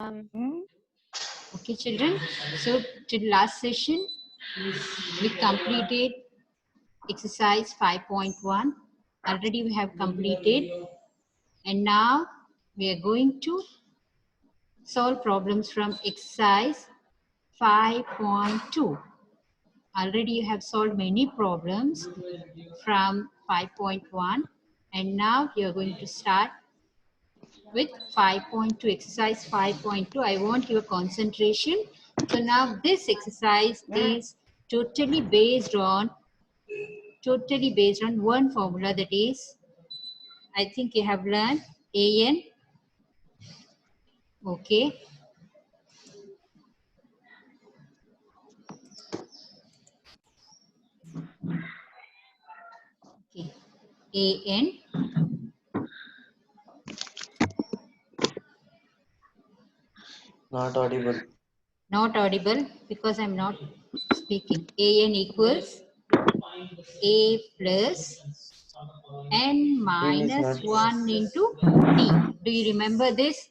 Okay, children. So, till last session, we completed exercise 5.1. Already we have completed. And now we are going to solve problems from exercise 5.2. Already you have solved many problems from 5.1. And now you are going to start with 5.2, exercise 5.2. I want your concentration. So now this exercise is totally based on one formula, that is, I think you have learned AN. Okay. Okay. AN. Not audible. Not audible because I'm not speaking. AN equals A plus N minus 1 into D. Do you remember this?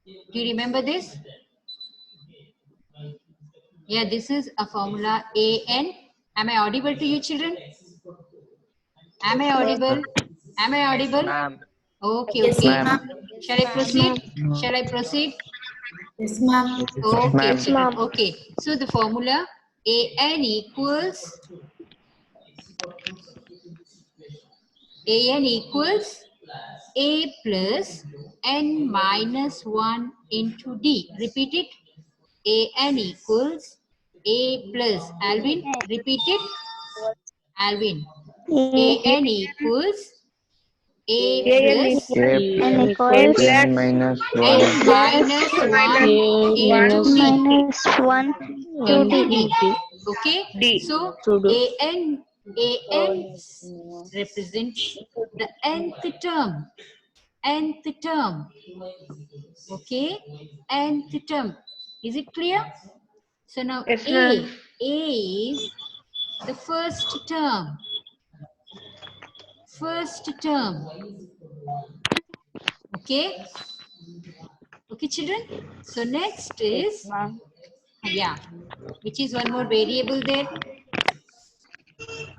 Do you remember this? Yeah, this is a formula AN. Am I audible to you, children? Am I audible? Am I audible? Okay, okay. Shall I proceed? Shall I proceed? Yes, ma'am. Okay, children. Okay. So the formula AN equals A plus N minus 1 into D. Repeat it. AN equals A plus. Alvin, repeat it. Alvin. AN equals A plus N equals N minus 1 N minus 1 into D. -1 to D. Okay. So AN represents the nth term. Nth term. Okay. Nth term. Is it clear? So now A is the first term. First term. Okay. Okay, children. So next is, yeah, which is one more variable there.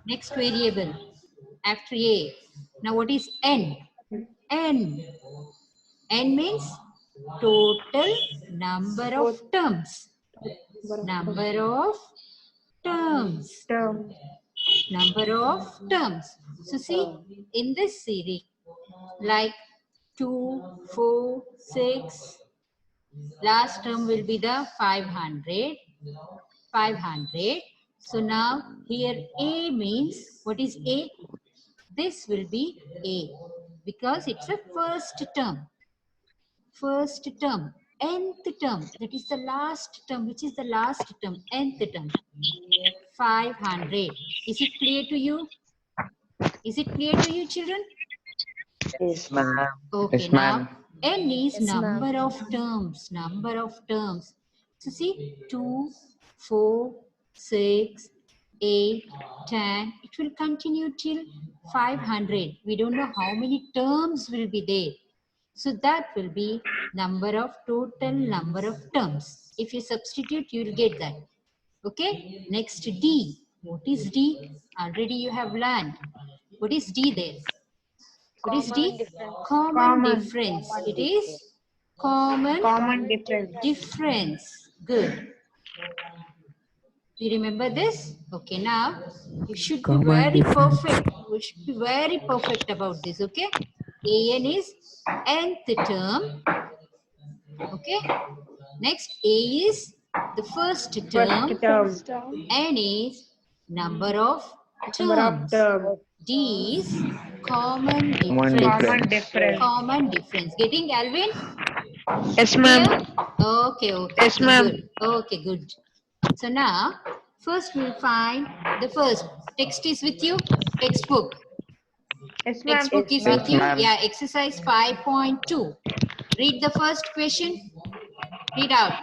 Next variable after A. Now what is N? N. N means total number of terms. Number of terms. Number of terms. So see, in this series, like 2, 4, 6, last term will be the 500. 500. So now here A means, what is A? This will be A because it's a first term. First term. Nth term. That is the last term. Which is the last term? Nth term. 500. Is it clear to you? Is it clear to you, children? Yes, ma'am. Okay, Yes, now ma'am. N is number of terms. Number of terms. So see, 2, 4, 6, 8, 10. It will continue till 500. We don't know how many terms will be there. So that will be total number of terms. If you substitute, you will get that. Okay. Next, D. What is D? Already you have learned. What is D there? What is D? Common difference. It is common difference. Good. Do you remember this? Okay, now you should be very perfect. You should be very perfect about this. Okay. AN is nth term. Okay. Next, A is the first term. N is number of terms. D is common difference. Common difference. Getting, Alvin? Yes, Clear? ma'am. Okay, okay. Yes, ma'am. Good. Okay, good. So now, first we'll find the first. Text is with you? Textbook. Textbook is with you? Yeah, exercise 5.2. Read the first question. Read out.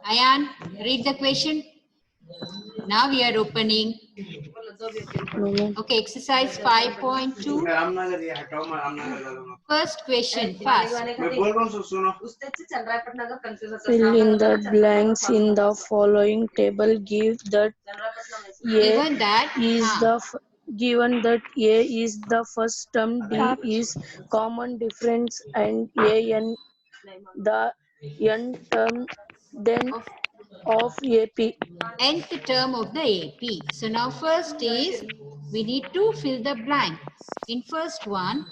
Ayan, read the question. Now we are opening. Okay, exercise 5.2. First question, fast. Fill in the blanks in the following table. Given that, Given that A is the first term, D is common difference, and AN the n term, then of AP. nth term of the AP. So now first is we need to fill the blank. In first one,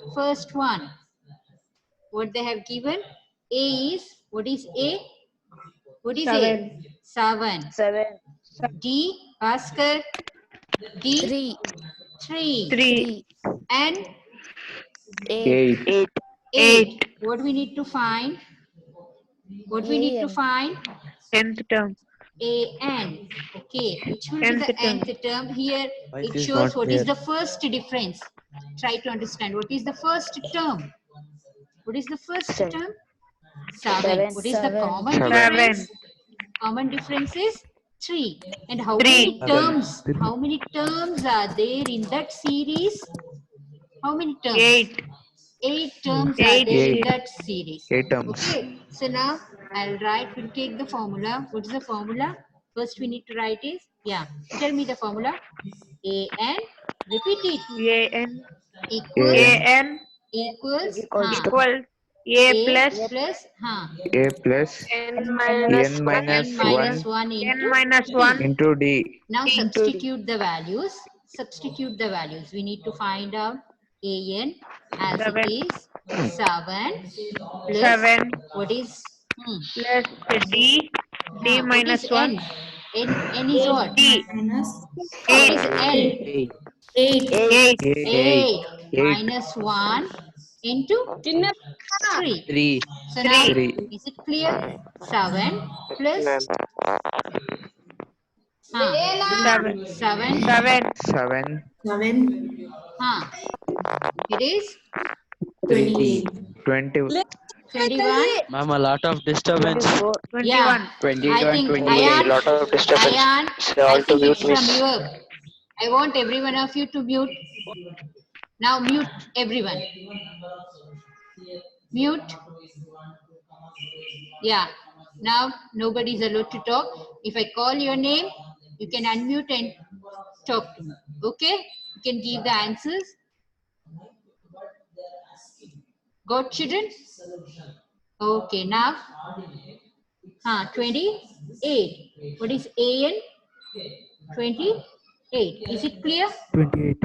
what they have given, A is, what is A? What is A? 7. 7. D, Bhaskar, D, 3. 3. And 8. 8. What we need to find? What we need to find? Nth term. AN. Okay, which will be the nth term? Here Why it it is shows not what is there? the first difference. Try to understand what is the first term. What is the first term? 7. What is the common 7. difference? Common difference is 3. And how many 3. terms? How many terms are there in that series? How many terms? 8. 8 terms are 8. there in 8. that series. 8 terms. Okay, so now I'll write, we'll take the formula. What is the formula? First we need to write is, tell me the formula. AN, repeat it. AN. Equals, AN equals, equals A plus A plus, A plus N n minus minus N 1 minus 1 N into minus D. 1 into D. Now substitute the values. Substitute the values. We need to find out AN as 7. it is 7 plus 7 what is plus D. D what minus is 1. N is what? D. minus What 8. is L? 8. 8. 8. 8 8. minus 1 into 3. 3. So now 3. is it clear? 7 plus 7. 7 7. 7. 7. it is 20. 20. 21. Ma'am, a lot of disturbance. 21. 22 I and think 28. Ayan, Lot of disturbance. Ayan, I think it's from your. I want every one of you to mute. Now mute everyone. Mute. Yeah. Now nobody is allowed to talk. If I call your name, you can unmute and talk to me. Okay? You can give the answers. Got children? Okay, now 28. What is AN? 28. Is it clear? 28.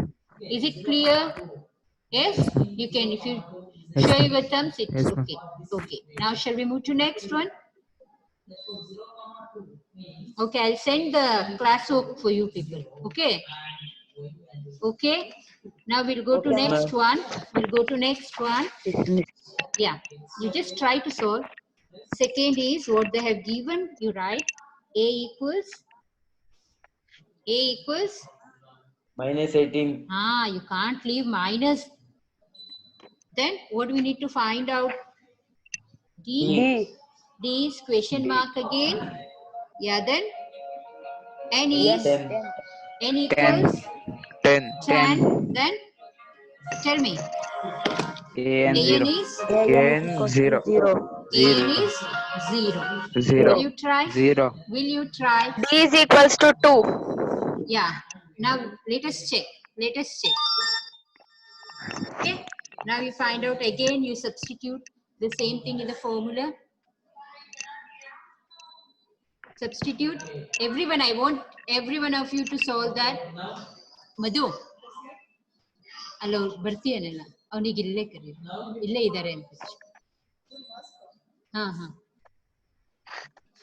Is it clear? Yes? You can, if you show your thumbs, it's okay. Okay. Now shall we move to next one? Okay, I'll send the class work for you people. Okay? Okay? Now we'll go to next one. We'll go to next one. Yeah. You just try to solve. Second is what they have given. You write A equals Minus 18. you can't leave minus. Then what do we need to find out? D. D is question mark again. Yeah, then N is 10. N equals 10. 10. Then tell me. AN AN 0. is AN 0. AN is 0. 0. Will you try? 0. Will you try? D is equals to 2. Yeah. Now let us check. Let us check. Okay. Now you find out again. You substitute the same thing in the formula. Substitute. Everyone, I want every one of you to solve that. Madhu. ಅಲ್ಲ ಬರ್ತೀಯನಲ್ಲ ಅವನಿಗೆ ಇಲ್ಲೇ ಕರೀ ಇಲ್ಲೇ ಇದ್ದಾರೆ ಅಂತ ಹಾ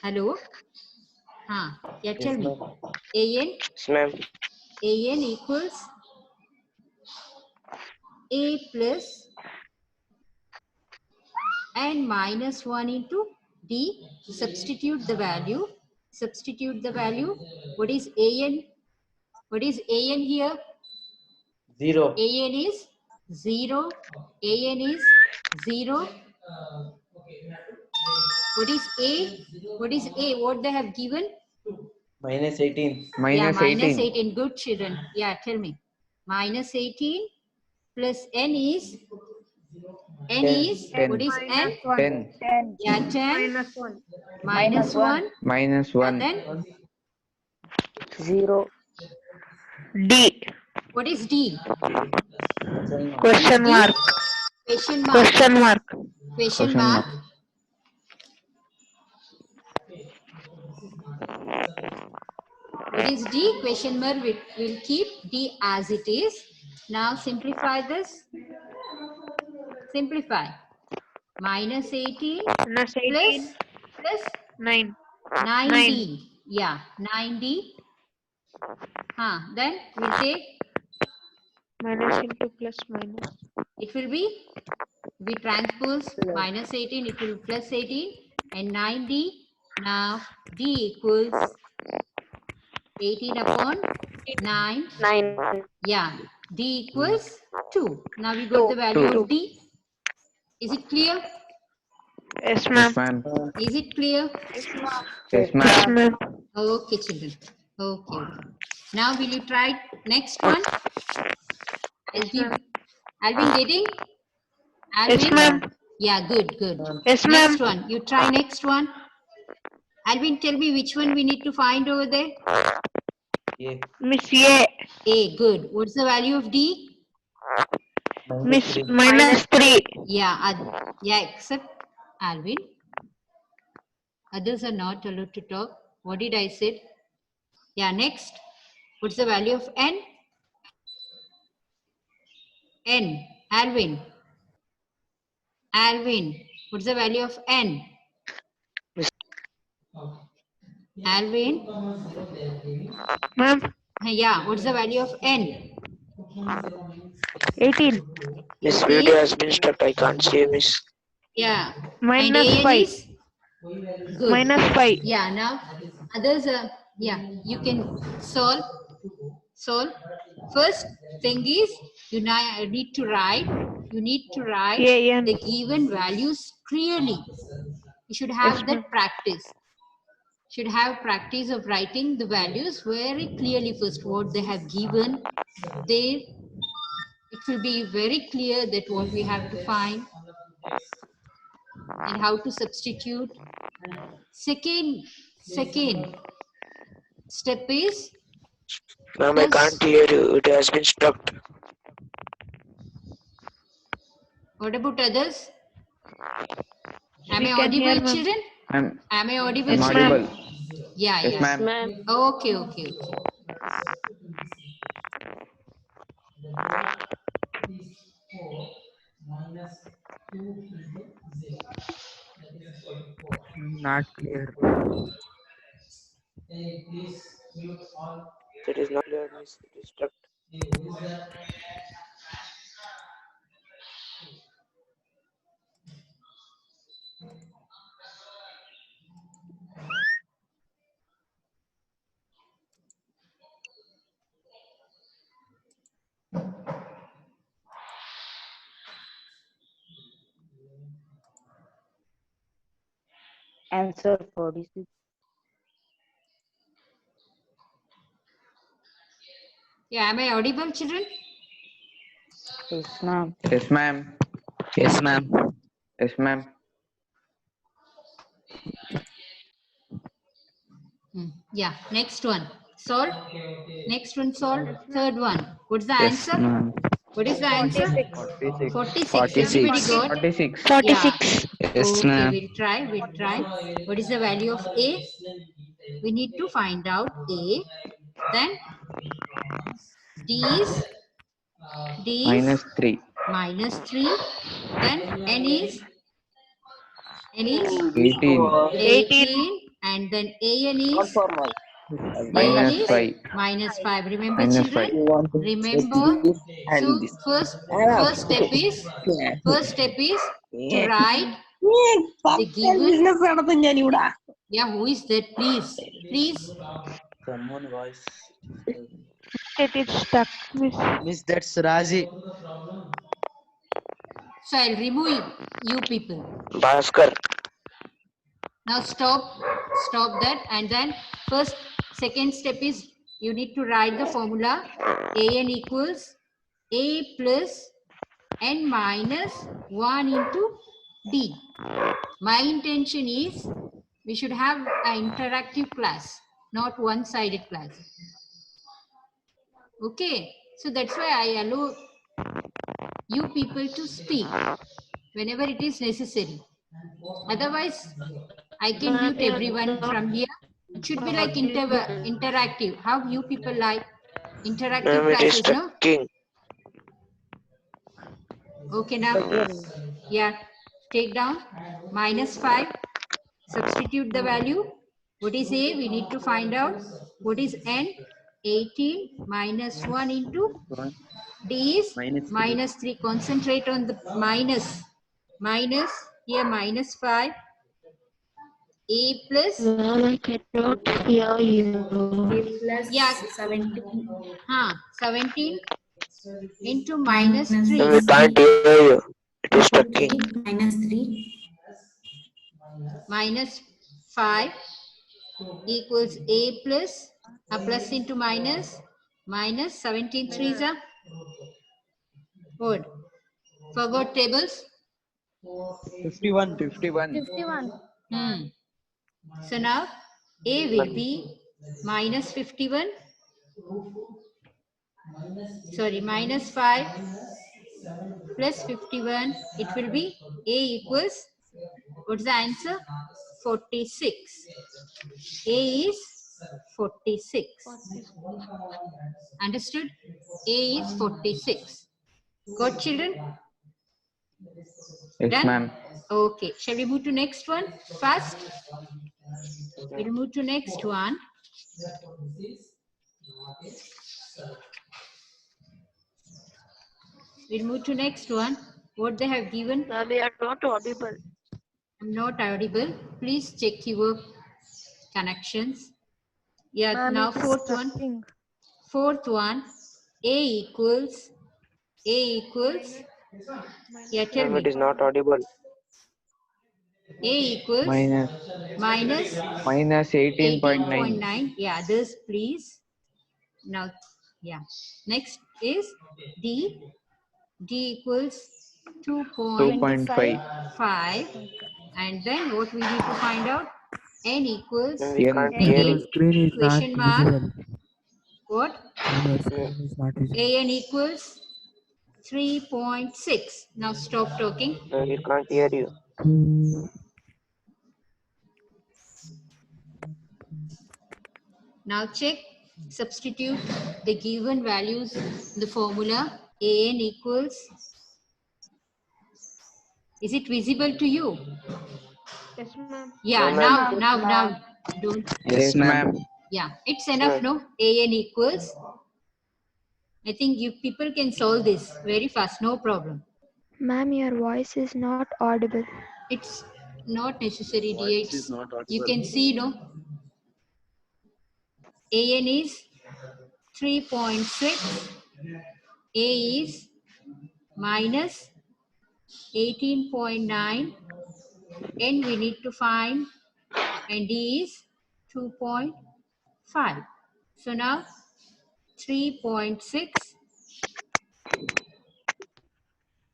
hello tell me. AN? Yes, ma'am. AN equals A plus N minus 1 into D. Substitute the value. Substitute the value. What is AN? What is AN here? 0. AN is 0. AN is 0. What is A? What is A? What they have given? Minus 18. Minus 18. Good children. Yeah, tell me. Minus 18 plus N is N is, what is N? 10. Yeah, 10 Minus 1. minus 1. Minus And 1. then, 0. D. what is D? Question mark. Question mark. Question mark. Question Question mark. mark. What is D? Question mark. We'll keep D as it is. Now simplify this. Simplify. Minus 18 Minus plus 18. plus 9. 9D. Yeah, 9D. Then we'll take, Minus into plus minus. it will be, we transpose minus 18, it will be plus 18 and 9D. Now D equals 18 upon 9. 9. Yeah, D equals 2. Now we got the value 2. of D. Is it clear? Yes, ma'am. Yes, ma'am. Is it clear? Yes, Yes, ma'am. ma'am. Okay, children. Okay. Now will you try next one? Alvin getting? Alvin? Yes, ma'am. Yeah, good. Yes, Next ma'am. one. You try next one. Alvin, tell me which one we need to find over there. A. Miss A. A, good. What's the value of D? Miss minus 3. Yeah, except Alvin. Others are not allowed to talk. What did I say? Yeah, next. What's the value of N? N. Alvin. Alvin. What's the value of N? Alvin. Ma'am. Yeah, what's the value of N? 18. This 18. video has been stuck. I can't see Miss. Yeah. Minus and AN 5. is? Good. Minus 5. Yeah, now others are, yeah, you can solve. First thing is, you need to write AN. the given values clearly. You should have that practice. Should have practice of writing the values very clearly first, what they have given. There, it will be very clear that what we have to find and how to substitute. Second step is, Ma'am, I can't hear you. It has been stuck. what about others? Am We I can hear, audible, ma'am. children? I'm Am I audible, Yes, children? audible. Yeah, Yes, yeah. ma'am. Ma'am. Okay. Not clear. It is not clear, Miss. It is stuck. Answer 46. Yeah, am I audible, children? Yes, ma'am. Yes, ma'am. Yes, ma'am. Yes, ma'am. Yeah, next one. Solve. Next one solve. Third one. What's the Yes, answer? ma'am. What is the answer? 46. 46. Everybody got? 46. 46. Yeah. Yes, Okay, ma'am. we'll try. What is the value of A? We need to find out A. Then D is Minus 3. minus 3. Then N is 18. 18. And then AN is Minus 5. minus 5. Remember, Minus children? 5. Remember. So first step is to write the given. Yeah, who is that? Please. Someone voice. It is stuck, Miss. Miss, that's Raji. So I'll remove you people. Bhaskar. Now stop that, and then second step is you need to write the formula. AN equals A plus n minus 1 into d. My intention is we should have an interactive class, not one-sided class. Okay, so that's why I allow you people to speak whenever it is necessary. Otherwise, I can mute everyone from here. It should be like interactive. How you people like interactive Ma'am, it is classes, no? stucking. Okay, now, yeah, take down -5, substitute the value. What is A? We need to find out. What is N? 18 minus 1 into 1 D is minus 3. -3. Concentrate on the minus. Minus, here -5. A plus, Ma'am, I cannot hear you. A plus yeah, 17 17 into minus -3. Ma'am, we can't hear you. It is into stucking. 3 minus 3 -5 equals A plus, a plus into minus, minus 17 threes are what? Forgot tables? 51. 51. So now A will be -51, sorry, -5 plus 51. It will be A equals, what's the answer? 46. A is 46. Understood? A is 46. Got children? Yes, Done? ma'am. Okay. Shall we move to next one fast? We'll move to next one. We'll move to next one. What they have given? Ma'am, you are not audible. I'm not audible. Please check your connections. Yeah, now fourth one. Fourth one. A equals. Yeah, tell Ma'am, me. it is not audible. A equals Minus minus minus 18.9. 18.9. Yeah, others please. Now, yeah. Next is D. D equals 2.5. 2.5. And then what we need to find out? N equals Ma'am, we N. can't hear again you. Screen is not question mark. visible. What? Your screen is not visible. AN equals 3.6. Now stop talking. Ma'am, we can't hear you. Now check, substitute the given values in the formula. AN equals, is it visible to you? Yes, ma'am. Yeah, No, ma'am. now, don't, Yes, ma'am. yeah, it's enough, no? AN equals, I think you people can solve this very fast, no problem. Ma'am, your voice is not audible. It's not necessary, dear. You can see, no? AN is 3.6. A is minus 18.9. N we need to find. And D is 2.5. So now 3.6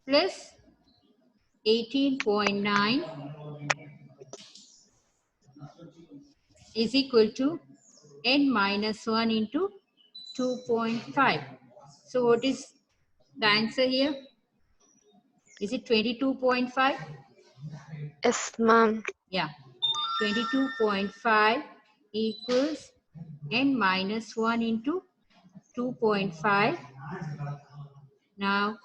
plus 18.9 is equal to N minus 1 into 2.5. So what is the answer here? Is it 22.5? Yes, ma'am. Yeah, 22.5 equals N minus 1 into 2.5. Now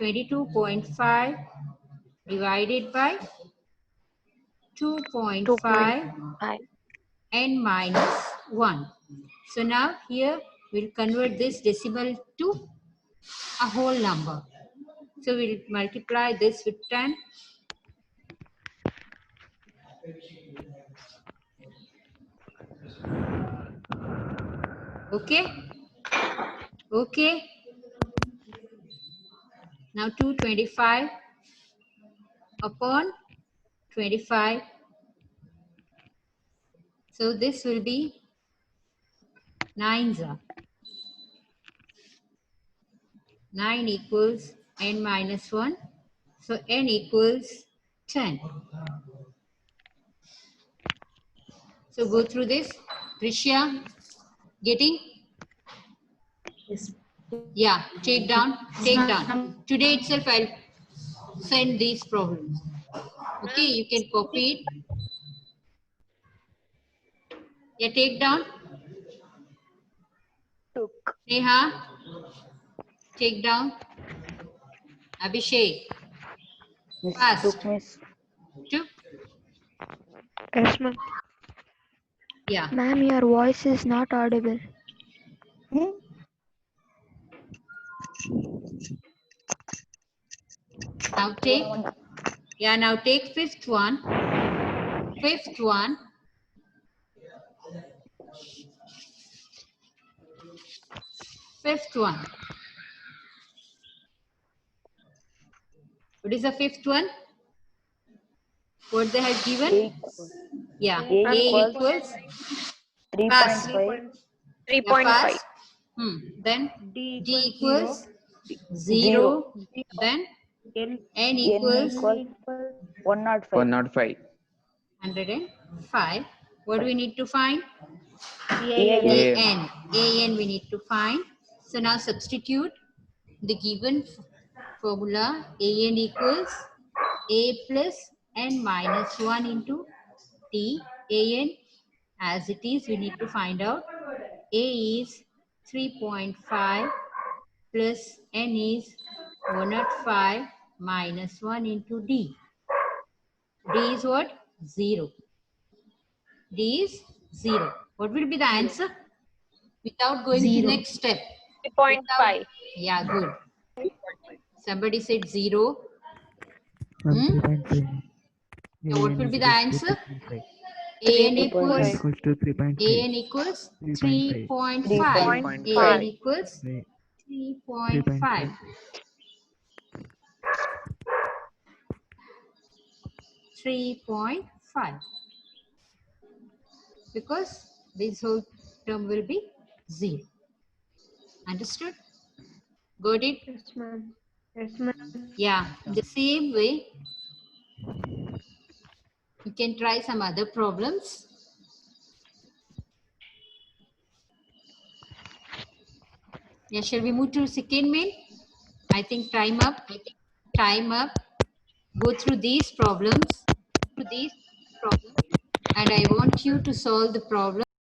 22.5 divided by 2.5 2.5. N minus 1. So now here we'll convert this decimal to a whole number. So we'll multiply this with 10. Okay? Okay. Now 225 upon 25. So this will be 9. 9 equals n minus 1. So n equals 10. So go through this. Trishya, getting? Yes. Yeah, take down. Today itself I'll send these problems. Okay, you can copy it. Yeah, take down. Neha, take down. Abhishek, fast. Took. Yes, ma'am. Yeah. Ma'am, your voice is not audible. Now take. Yeah, now take fifth one. Fifth one. Fifth one. What is the fifth one? What they have given? Yeah, A equals 3.5. 3.5. Then D equals 0. Then N equals 105. 105. What do we need to find? AM. AN we need to find. So now substitute the given formula. AN equals A plus N minus 1 into T. AN as it is, we need to find out. A is 3.5 plus N is 105 minus 1 into D. D is what? 0. D is 0. What will be the answer? Without going to the next step. 3.5. Yeah, good. Somebody said 0. 3.5. So what will be the answer? AN equals Equals to 3.5. AN equals 3.5. 3.5. AN equals 3.5. 3.5. 3.5. Because this whole term will be 0. Understood? Got it? Yes, ma'am. Yes, ma'am. Yeah. The same way, you can try some other problems. Yeah, shall we move to second main? I think time up. Time up. Go through these problems. And I want you to solve the problem.